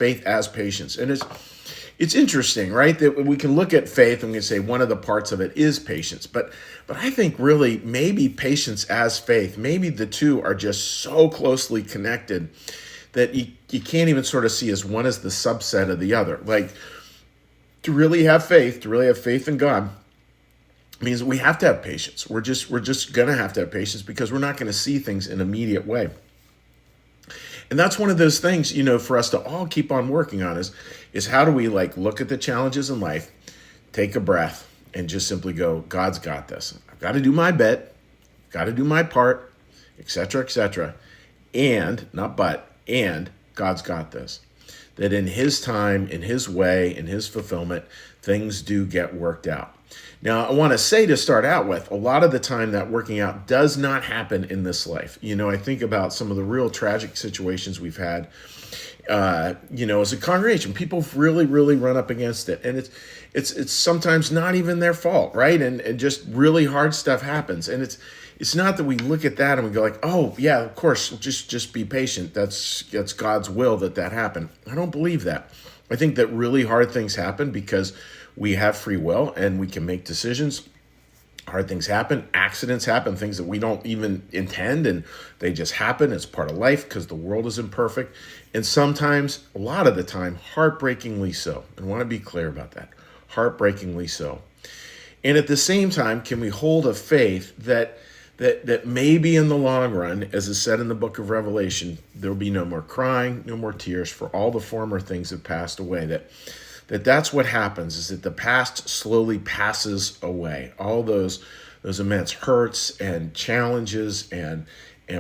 Faith as patience. And it's interesting, right? That we can look at faith and we can say one of the parts of it is patience. But I think really maybe patience as faith, maybe the two are just so closely connected that you can't even sort of see as one as the subset of the other. Like to really have faith in God means we have to have patience. We're just gonna have to have patience because we're not gonna see things in an immediate way. And that's one of those things, for us to all keep on working on is how do we like look at the challenges in life, take a breath, and just simply go, God's got this. I've got to do my bit, got to do my part, etc., etc. And, not but, and God's got this. That in his time, in his way, in his fulfillment, things do get worked out. Now, I want to say to start out with, a lot of the time that working out does not happen in this life. I think about some of the real tragic situations we've had, as a congregation. People really, really run up against it. And it's sometimes not even their fault, right? And just really hard stuff happens. And it's not that we look at that and we go like, oh, yeah, of course, just be patient. That's God's will that happened. I don't believe that. I think that really hard things happen because we have free will and we can make decisions. Hard things happen, accidents happen, things that we don't even intend, and they just happen. It's part of life because the world is imperfect. And sometimes, a lot of the time, heartbreakingly so. And I want to be clear about that. Heartbreakingly so. And at the same time, can we hold a faith that maybe in the long run, as is said in the book of Revelation, there will be no more crying, no more tears, for all the former things have passed away. That's what happens, is that the past slowly passes away. All those immense hurts and challenges and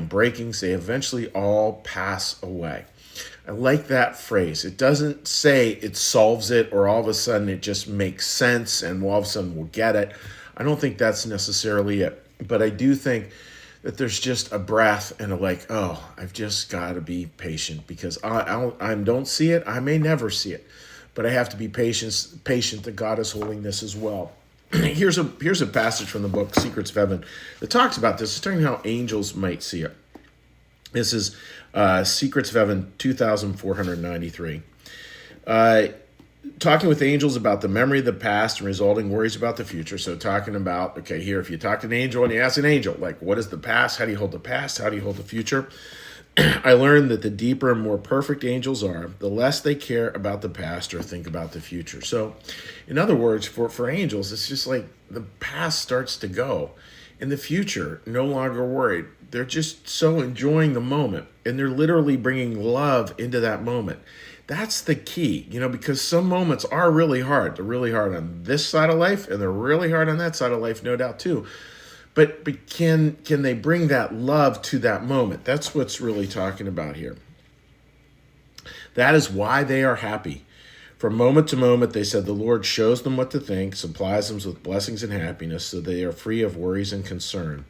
breakings, they eventually all pass away. I like that phrase. It doesn't say it solves it or all of a sudden it just makes sense and all of a sudden we'll get it. I don't think that's necessarily it. But I do think that there's just a breath and I've just got to be patient because I don't see it. I may never see it. But I have to be patient that God is holding this as well. Here's a passage from the book Secrets of Heaven that talks about this. It's talking how angels might see it. This is Secrets of Heaven 2493. Talking with angels about the memory of the past and resulting worries about the future. So talking about, okay, here, if you talk to an angel and you ask an angel, like, what is the past? How do you hold the past? How do you hold the future? I learned that the deeper and more perfect angels are, the less they care about the past or think about the future. So, in other words, for angels, it's just like the past starts to go. In the future, no longer worried. They're just so enjoying the moment, and they're literally bringing love into that moment. That's the key, because some moments are really hard. They're really hard on this side of life, and they're really hard on that side of life, no doubt, too. But can they bring that love to that moment? That's what's really talking about here. That is why they are happy. From moment to moment, they said the Lord shows them what to think, supplies them with blessings and happiness, so they are free of worries and concern.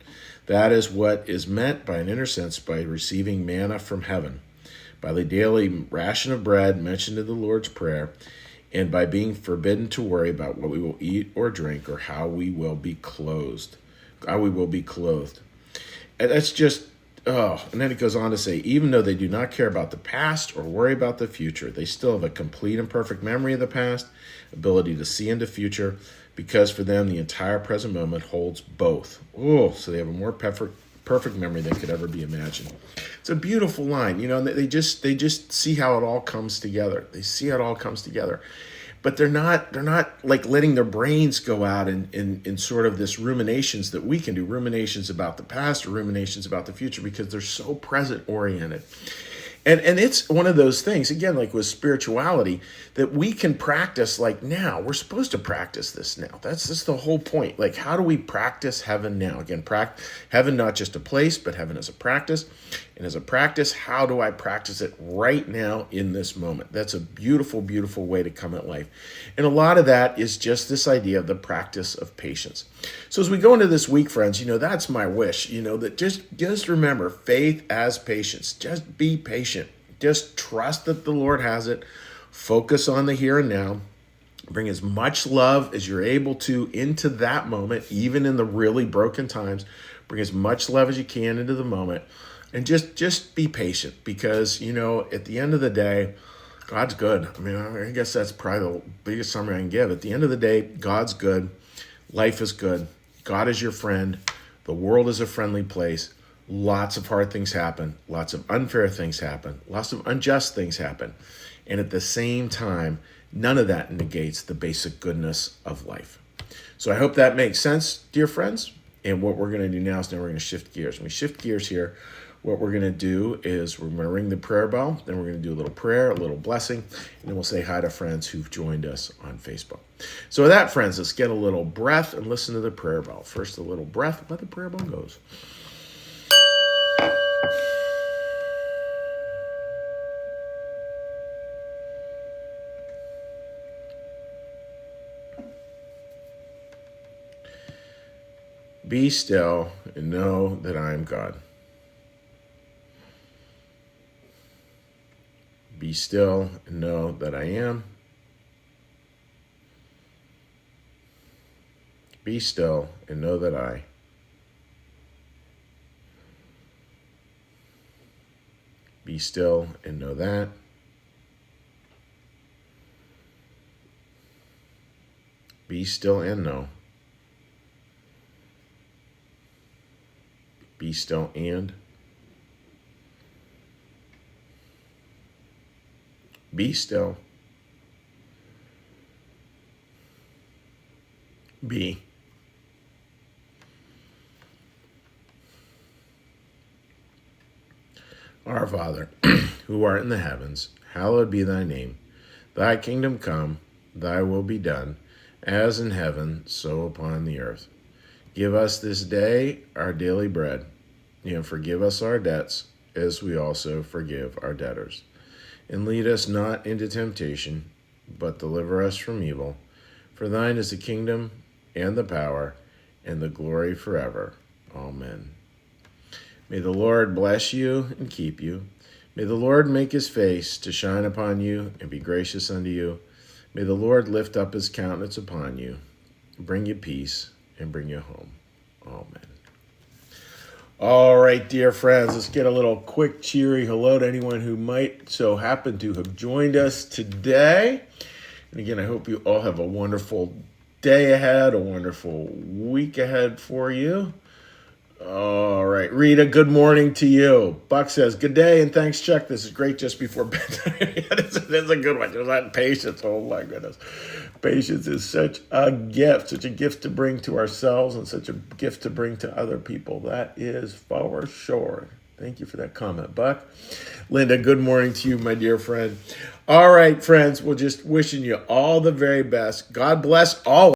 That is what is meant by an inner sense by receiving manna from heaven, by the daily ration of bread mentioned in the Lord's Prayer, and by being forbidden to worry about what we will eat or drink or how we will be clothed. And that's just, and then it goes on to say, even though they do not care about the past or worry about the future, they still have a complete and perfect memory of the past, ability to see into future, because for them, the entire present moment holds both. So they have a more perfect memory than could ever be imagined. It's a beautiful line, they just see how it all comes together. They see how it all comes together. But they're not like letting their brains go out in sort of this ruminations that we can do, ruminations about the past or ruminations about the future, because they're so present oriented. And it's one of those things, again, like with spirituality, that we can practice like now. We're supposed to practice this now. That's the whole point. Like, how do we practice heaven now? Again, heaven, not just a place, but heaven as a practice. And as a practice, how do I practice it right now in this moment? That's a beautiful, beautiful way to come at life. And a lot of that is just this idea of the practice of patience. So as we go into this week, friends, that's my wish, that just remember faith as patience. Just be patient. Just trust that the Lord has it. Focus on the here and now. Bring as much love as you're able to into that moment, even in the really broken times. Bring as much love as you can into the moment. And just be patient because, at the end of the day, God's good. I mean, I guess that's probably the biggest summary I can give. At the end of the day, God's good. Life is good. God is your friend. The world is a friendly place. Lots of hard things happen. Lots of unfair things happen. Lots of unjust things happen. And at the same time, none of that negates the basic goodness of life. So I hope that makes sense, dear friends. And what we're going to do now is we're going to shift gears. When we shift gears here, what we're going to do is we're going to ring the prayer bell. Then we're going to do a little prayer, a little blessing, and then we'll say hi to friends who've joined us on Facebook. So with that, friends, let's get a little breath and listen to the prayer bell. First, a little breath, but the prayer bell goes. Be still and know that I am God. Be still and know that I am. Be still and know that I. Be still and know that. Be still and know. Be still and. Be still. Be. Our Father, who art in the heavens, hallowed be thy name. Thy kingdom come, thy will be done, as in heaven, so upon the earth. Give us this day our daily bread, and forgive us our debts, as we also forgive our debtors. And lead us not into temptation, but deliver us from evil. For thine is the kingdom, and the power, and the glory forever. Amen. May the Lord bless you and keep you. May the Lord make his face to shine upon you and be gracious unto you. May the Lord lift up his countenance upon you, bring you peace, and bring you home. Amen. All right, dear friends, let's get a little quick, cheery hello to anyone who might so happen to have joined us today. And again, I hope you all have a wonderful day ahead, a wonderful week ahead for you. All right, Rita, good morning to you. Buck says, good day and thanks, Chuck. This is great just before bedtime. This is a good one. Just that patience. Oh, my goodness. Patience is such a gift to bring to ourselves and such a gift to bring to other people. That is for sure. Thank you for that comment, Buck. Linda, good morning to you, my dear friend. All right, friends, we're just wishing you all the very best. God bless all.